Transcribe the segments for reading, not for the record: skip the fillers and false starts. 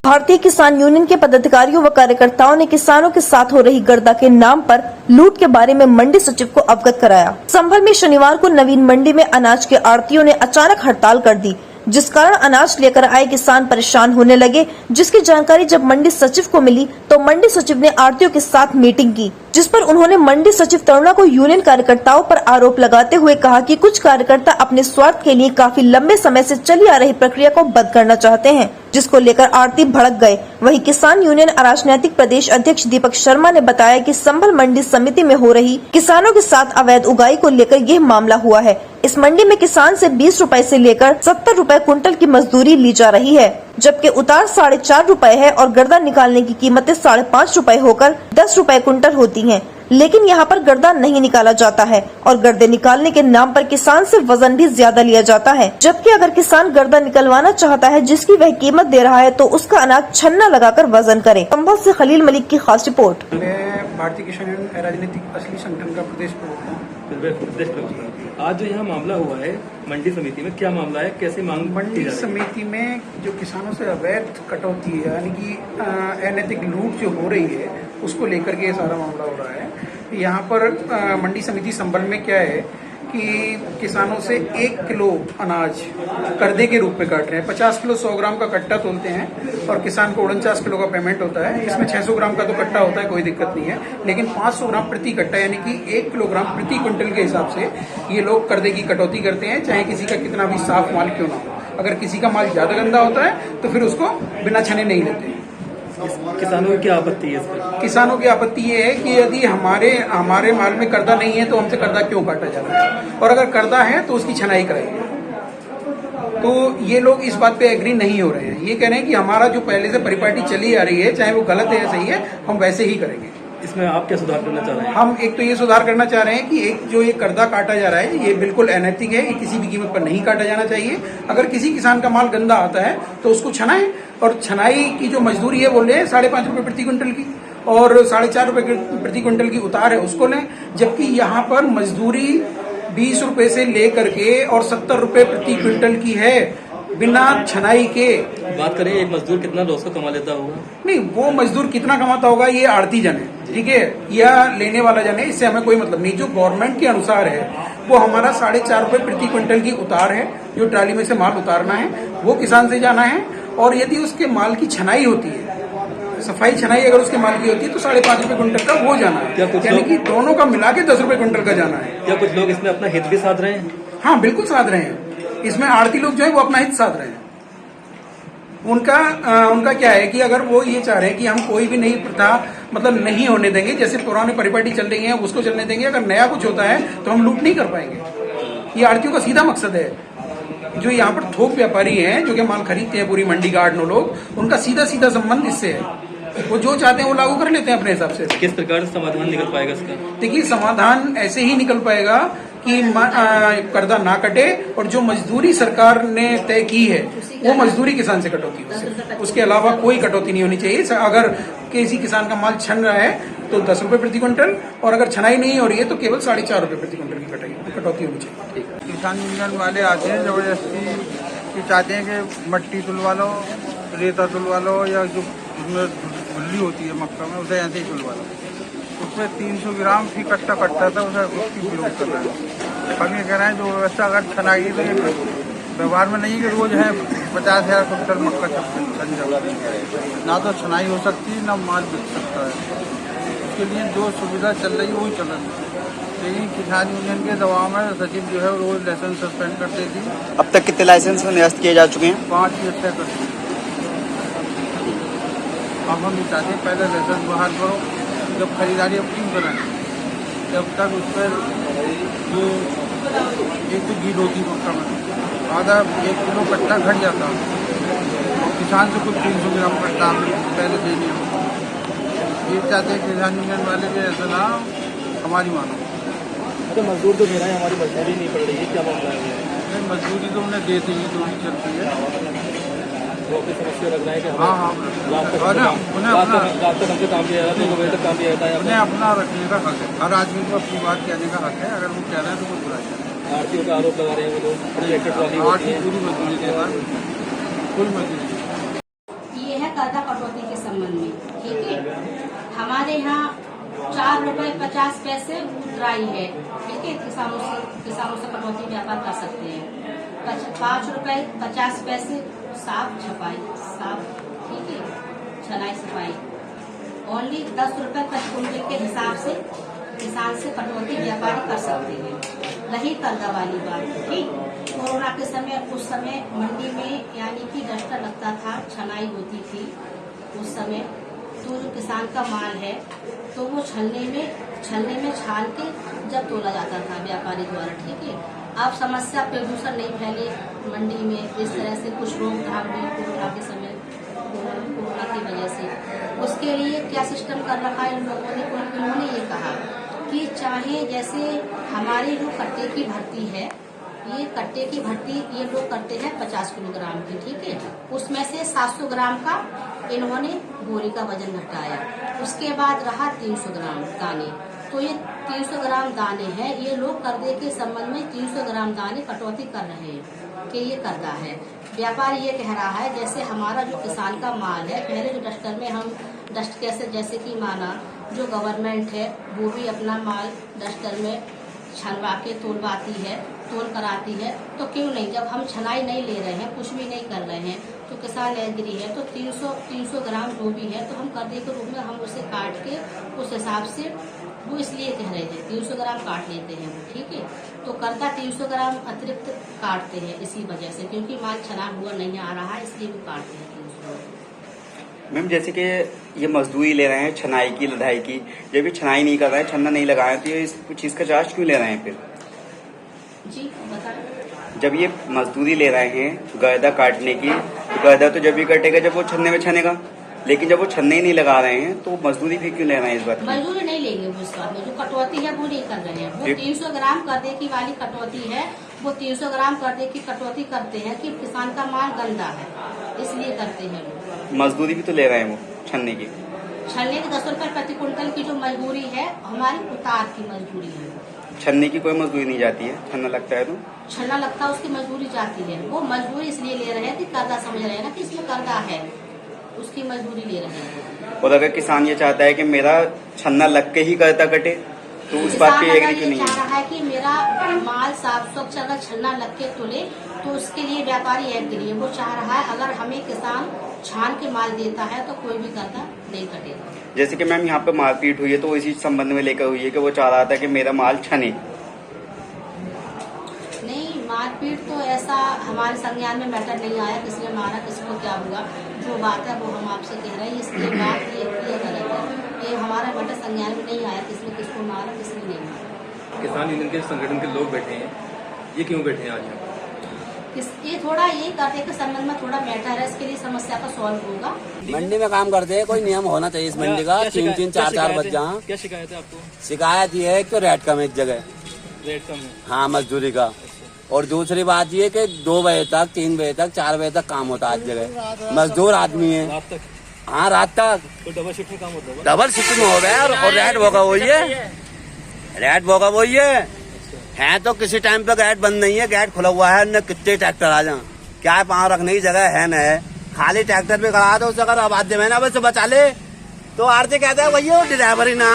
भारतीय किसान यूनियन के पदाधिकारियों व कार्यकर्ताओं ने किसानों के साथ हो रही गर्दा के नाम पर लूट के बारे में मंडी सचिव को अवगत कराया। संभल में शनिवार को नवीन मंडी में अनाज के आढ़तियों ने अचानक हड़ताल कर दी, जिस कारण अनाज लेकर आए किसान परेशान होने लगे। जिसकी जानकारी जब मंडी सचिव को मिली तो मंडी सचिव ने आढ़तियों के साथ मीटिंग की, जिस पर उन्होंने मंडी सचिव तरुणा को यूनियन कार्यकर्ताओं पर आरोप लगाते हुए कहा कि कुछ कार्यकर्ता अपने स्वार्थ के लिए काफी लंबे समय से चली आ रही प्रक्रिया को बंद करना चाहते हैं, जिसको लेकर आढ़ती भड़क गए। वहीं किसान यूनियन राजनीतिक प्रदेश अध्यक्ष दीपक शर्मा ने बताया कि संभल मंडी समिति में हो रही किसानों के साथ अवैध उगाई को लेकर यह मामला हुआ है। इस मंडी में किसान से 20 रुपए से लेकर 70 रुपए कुंटल की मजदूरी ली जा रही है, जबकि उतार 4.5 रुपए है और गर्दा निकालने की कीमतें 5.5 रुपए होकर 10 रुपए कुंटल होती हैं। लेकिन यहाँ पर गर्दा नहीं निकाला जाता है और गर्दे निकालने के नाम पर किसान से वजन भी ज्यादा लिया जाता है, जबकि अगर किसान गर्दा निकलवाना चाहता है जिसकी वह कीमत दे रहा है तो उसका अनाज छन्ना लगाकर वजन करे। संभल से खलील मलिक की खास रिपोर्ट। मैं भारतीय किसान यूनियन राजनीतिक असली संगठन का प्रदेश प्रवक्ता हूँ। आज जो यहाँ मामला हुआ है मंडी समिति में, क्या मामला है, कैसे मांग? मंडी समिति में जो किसानों से अवैध कटौती है यानी कि अनैतिक लूट जो हो रही है उसको लेकर के सारा मामला हो रहा है। यहाँ पर मंडी समिति संभल में क्या है कि किसानों से 1 किलो अनाज कर्जे के रूप में काट रहे हैं। 50 किलो 100 ग्राम का कट्टा तोलते हैं और किसान को 49 किलो का पेमेंट होता है। इसमें 600 ग्राम का तो कट्टा होता है, कोई दिक्कत नहीं है, लेकिन 500 ग्राम प्रति कट्टा यानी कि 1 किलोग्राम प्रति क्विंटल के हिसाब से ये लोग कर्जे की कटौती करते हैं, चाहे किसी का कितना भी साफ माल क्यों ना हो। अगर किसी का माल ज्यादा गंदा होता है तो फिर उसको बिना छने नहीं लेते। किसानों की क्या आपत्ति है इस पर? किसानों की आपत्ति ये है कि यदि हमारे माल में कर्जा नहीं है तो हमसे कर्जा क्यों काटा जा रहा है, और अगर कर्जा है तो उसकी छनाई कराइए। तो ये लोग इस बात पे एग्री नहीं हो रहे हैं। ये कह रहे हैं कि हमारा जो पहले से परिपाटी चली आ रही है, चाहे वो गलत है या सही है, हम वैसे ही करेंगे। इसमें आप क्या सुधार करना चाह रहे हैं? हम एक तो ये सुधार करना चाह रहे हैं कि एक जो ये कर्जा काटा जा रहा है ये बिल्कुल अनैतिक है, ये किसी भी कीमत पर नहीं काटा जाना चाहिए। अगर किसी किसान का माल गंदा आता है तो उसको छनाएं, और छनाई की जो मजदूरी है वो लें 5.5 रुपए प्रति क्विंटल की, और 4.5 रुपए प्रति क्विंटल की उतार है उसको लें। जबकि यहाँ पर मजदूरी 20 रुपए से लेकर के और 70 रुपए प्रति क्विंटल की है बिना छनाई के। बात करें एक मजदूर कितना रोज का कमा लेता होगा? नहीं, वो मजदूर कितना कमाता होगा ये आड़ती जन है, ठीक है, या लेने वाला जन है, इससे हमें कोई मतलब नहीं। जो गवर्नमेंट के अनुसार है वो हमारा 4.5 रुपए प्रति क्विंटल की उतार है, जो ट्राली में से माल उतारना है वो किसान से जाना है। और यदि उसके माल की छनाई होती है, सफाई छनाई अगर उसके माल की होती है तो 5.5 रुपए क्विंटल का वो जाना है, यानी कि दोनों का मिला के 10 रुपए क्विंटल का जाना है। क्या कुछ लोग इसमें अपना हित भी साध रहे हैं? हाँ, बिल्कुल साध रहे हैं। इसमें आड़ती लोग जो है वो अपना हित साध रहे हैं। उनका क्या है कि अगर वो ये चाह रहे हैं कि हम कोई भी नई प्रथा मतलब नहीं होने देंगे, जैसे पुराने परिपाटी चल रही है उसको चलने देंगे, अगर नया कुछ होता है तो हम लूट नहीं कर पाएंगे। ये आड़तियों का सीधा मकसद है। जो यहाँ पर थोक व्यापारी हैं जो कि माल खरीदते हैं पूरी मंडी का 8-9 लोग, उनका सीधा सीधा संबंध इससे है। वो जो चाहते हैं वो लागू कर लेते हैं अपने हिसाब से। किस प्रकार से समाधान निकल पाएगा इसका? देखिए, समाधान ऐसे ही निकल पाएगा कि कर्जा ना कटे और जो मजदूरी सरकार ने तय की है वो मजदूरी किसान से कटौती हो, उसके अलावा कोई कटौती नहीं होनी चाहिए। अगर किसी किसान का माल छन रहा है तो 10 रुपए प्रति क्विंटल, और अगर छनाई नहीं हो रही है तो केवल 4.5 रुपए प्रति क्विंटल की कटौती होनी चाहिए। किसान यूनियन वाले आते हैं जबरदस्ती कि चाहते हैं कि मट्टी तुलवा लो, रेता तुलवा लो, या जो उसमें धुल्ली होती है मक्का में उसे ऐसे ही तुलवा लो। उसमें 300 ग्राम फी कट्टा कटता था, उसे उसकी विरोध कर रहे हैं। हम ये कह रहे हैं जो व्यवस्था अगर छनाई तो ये व्यवहार में नहीं कि रोज है 50,000 क्विंटल मक्का छन जाता है, ना तो छनाई हो सकती ना माल बिक सकता है। उसके लिए जो सुविधा चल रही है वही चल रही है, लेकिन किसान यूनियन के दबाव में सचिव जो है रोज लाइसेंस सस्पेंड कर देती है। अब तक कितने लाइसेंस निरस्त किए जा चुके हैं? 5 ही तय करती है। अब हम ये चाहते हैं पहले लाइसेंस बहाल करो, जब खरीदारी अब क्यों कराएं, जब तक उस पर जो एक तो गीड होती मक्का में आधा 1 किलो कट्टा घट जाता है, किसान से कुछ 300 ग्राम कट्टा पहले देनी हो। ये चाहते हैं किसान यूनियन वाले के ऐसा ना हमारी मानो। तो मजदूर तो मेरा है, हमारी मजदूरी नहीं पड़ रही है, क्या मामला है? नहीं, मजदूरी तो उन्हें देते ही तो नहीं चलती है। वो अपनी समस्या लग रहा है कि हाँ, उन्हें अपना हमसे काम किया जाता है, 2 बजे तक काम किया जाता है। उन्हें अपना रखने का हक है, हर आदमी को अपनी बात कहने का हक है। अगर वो कह रहे हैं तो कोई बुराई नहीं। आरटीओ का आरोप लगा रहे हैं वो लोग, आरटी पूरी मजदूरी के बाद कोई मजदूरी करदा कटौती के संबंध में, ठीक है। हमारे यहाँ 4 रुपए 50 पैसे उतराई है, ठीक है। किसानों से कटौती व्यापार कर सकते हैं। 5 रुपए 50 पैसे साफ छपाई, ठीक है, छनाई सफाई। ओनली 10 रुपए प्रति कुंटल के हिसाब से किसान से कटौती व्यापारी कर सकते हैं। रही कर्जा वाली बात, ठीक। कोरोना के समय उस समय मंडी में यानी कि डस्टर लगता था, छनाई होती थी उस समय, तो जो किसान का माल है तो वो छलने में छाल के जब तोला जाता था व्यापारी द्वारा, ठीक है। अब समस्या प्रदूषण नहीं फैले मंडी में, इस तरह से कुछ रोकथाम हुई कोरोना के समय, कोरोना की वजह से। उसके लिए क्या सिस्टम कर रखा है इन लोगों ने, उन्होंने ये कहा कि चाहे जैसे हमारी जो कट्टे की भर्ती है, ये कट्टे की भर्ती ये लोग करते हैं 50 किलोग्राम की, ठीक है। उसमें से 700 ग्राम का इन्होंने बोरी का वजन घटाया। उसके बाद रहा 300 ग्राम दाने, तो ये 300 ग्राम दाने हैं, ये लोग कर्जे के संबंध में 300 ग्राम दाने कटौती कर रहे हैं कि ये कर्जा है। व्यापारी ये कह रहा है जैसे हमारा जो किसान का माल है, पहले जो डस्टर में हम डस्ट कैसे जैसे कि माना जो गवर्नमेंट है वो भी अपना माल डस्टर में छनवा के तोलवाती है, तोल कराती है, तो क्यों नहीं, जब हम छनाई नहीं ले रहे हैं, कुछ भी नहीं कर रहे हैं, तो किसान एग्री है, तो 300 ग्राम जो भी है तो हम कर्जे के रूप में हम उसे काट के उस हिसाब से, वो इसलिए कह रहे थे 300 ग्राम काट लेते हैं, ठीक है। तो कर्जा 300 ग्राम अतिरिक्त काटते हैं इसी वजह से, क्योंकि माल छना हुआ नहीं आ रहा है, इसलिए भी काटते हैं 300 ग्राम। मैम जैसे कि ये मजदूरी ले रहे हैं छनाई की, लदाई की, जब भी छनाई नहीं कर रहे हैं, छन्ना नहीं लगाए, तो ये इस चीज का चार्ज क्यों ले रहे हैं फिर? जी बता। जब ये मजदूरी ले रहे हैं गर्दा काटने की, तो गर्दा तो जब भी कटेगा जब वो छन्ने में छनेगा, लेकिन जब वो छन्ने ही नहीं लगा रहे हैं तो मजदूरी फिर क्यों ले रहे हैं इस बात की? मजदूरी नहीं लेंगे वो, इस बात में जो कटौती है वो नहीं कर रहे हैं। वो 300 ग्राम कर्जे की वाली कटौती है, वो 300 ग्राम कर्जे की कटौती करते हैं कि किसान का माल गंदा है, इसलिए करते हैं वो। मजदूरी भी तो ले रहे हैं वो छन्ने की। छलने की 10 रुपए प्रति कुंटल की जो मजदूरी है, हमारी उतार की मजदूरी है। छन्ने की कोई मजदूरी नहीं जाती है, छन्ना लगता है तो छन्ना लगता है उसकी मजदूरी जाती है। वो मजदूरी इसलिए ले रहे हैं कि कर्जा समझ रहे हैं ना कि इसमें कर्जा है, उसकी मजदूरी ले रहे हैं। और अगर किसान ये चाहता है कि मेरा छन्ना लग के ही कर्जा कटे, तो उस बात पे एग्री क्यों नहीं चाह है? रहा है कि मेरा माल साफ स्वच्छ अगर छन्ना लग के तुले तो उसके लिए व्यापारी एग्री है। वो चाह रहा है अगर हमें किसान छान के माल देता है तो कोई भी कर्जा नहीं कटेगा। जैसे कि मैम यहाँ पे मारपीट हुई है तो इसी संबंध में लेकर हुई है कि वो चाह रहा था कि मेरा माल छने। नहीं, मारपीट तो ऐसा हमारे संज्ञान में मैटर नहीं आया, किसने मारा किसको क्या हुआ, जो बात है वो हम आपसे कह रहे हैं। इसलिए बात ये गलत है, ये हमारा मैटर संज्ञान में नहीं आया किसने किसको मारा किसने नहीं मारा। किसान यूनियन के संगठन के लोग बैठे हैं, ये क्यों बैठे हैं आज यहाँ? ये थोड़ा यही करते के संबंध में थोड़ा मैटर है, इसके लिए समस्या का सॉल्व होगा। मंडी में काम करते हैं, कोई नियम होना चाहिए इस मंडी का। 3-3 4-4 बज जहाँ। क्या शिकायत है आपको? शिकायत ये है कि रेट कम है एक जगह, रेट कम है। हाँ मजदूरी का। और दूसरी बात ये कि 2 बजे तक 3 बजे तक 4 बजे तक काम होता है आज जगह, मजदूर आदमी है। रात तक? हाँ रात तक। तो डबल शिफ्ट में काम होता है? डबल शिफ्ट में हो गया और रेट भोगा वही है, रेट भोगा वही है तो किसी टाइम पे गेट बंद नहीं है, गेट खुला हुआ है। कितने ट्रैक्टर आ जाए, क्या है पाँव रखने की जगह है न है, खाली ट्रैक्टर पे खड़ा दो, उसे अगर आवाज में ना बस बचा ले तो आरती कहता है भैया ड्राइवर ही ना।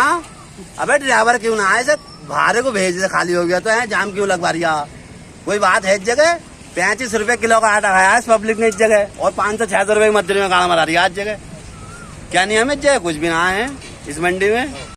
अबे ड्राइवर क्यों ना आए, सर भाड़े को भेज दे, खाली हो गया तो है, जाम क्यों लगवा रही है? कोई बात है इस जगह 35 रुपए किलो का आटा खाया है इस पब्लिक ने इस जगह, और 500-600 रुपए की मजदूरी में गाना मरा रही है आज जगह। क्या नहीं हमें जगह कुछ भी ना है इस मंडी में।